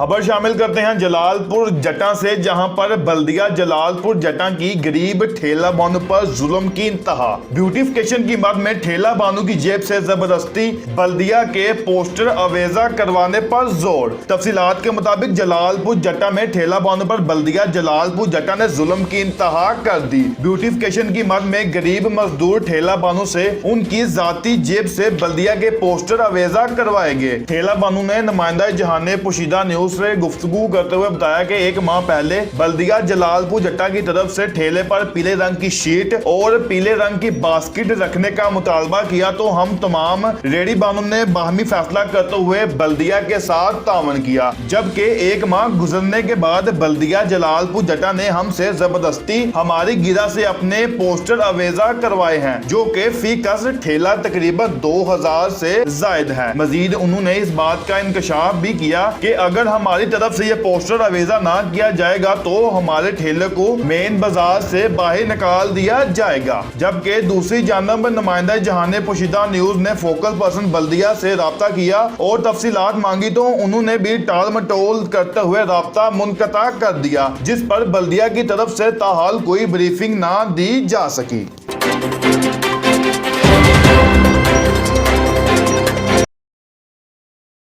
खबर शामिल करते हैं जलालपुर जटा से, जहां पर बल्दिया जलालपुर जटा की गरीब ठेला बानू पर जुल्म की इंतहा। ब्यूटिफिकेशन की मद में ठेला बानू की जेब से जबरदस्ती बल्दिया के पोस्टर अवेजा करवाने पर जोर। तफसीलात के मुताबिक जलालपुर जटा में ठेला बानू पर बल्दिया जलालपुर जटा ने जुल्म की इंतहा कर दी। ब्यूटिफिकेशन की मद में गरीब मजदूर ठेला बानू से उनकी जाती जेब से बल्दिया के पोस्टर अवेजा करवाए गए। ठेला बानू ने नुमाइंदा जहाने पोशीदा न्यूज से गुफ्तगू करते हुए बताया कि एक माह पहले बल्दिया जलालपुर जटा की तरफ से ठेले पर पीले रंग की शीट और पीले रंग की बास्केट रखने का मुतालबा किया, तो हम तमाम रेडी बानू ने बाहमी फैसला करते हुए बल्दिया के साथ तावन किया। जबकि एक माह गुजरने के बाद बल्दिया जलालपुर जटा ने हमसे जबरदस्ती हमारी गिरा से अपने पोस्टर अवेजा करवाए हैं, जो कि फी कस ठेला तकरीबन 2000 से जायद है। मजीद उन्होंने इस बात का इंकशाफ भी किया कि अगर हमारी तरफ से ये पोस्टर अवेजा ना किया जाएगा तो हमारे ठेले को मेन बाजार से बाहर निकाल दिया जाएगा। जबकि दूसरी जानब नुमाइंदा जहाने पोशीदा न्यूज ने फोकल पर्सन बल्दिया से राब्ता किया और तफसीलात मांगी, तो उन्होंने भी टाल मटोल करते हुए राब्ता मुनक़ता कर दिया, जिस पर बल्दिया की तरफ से ताहाल कोई ब्रीफिंग ना दी जा सकी।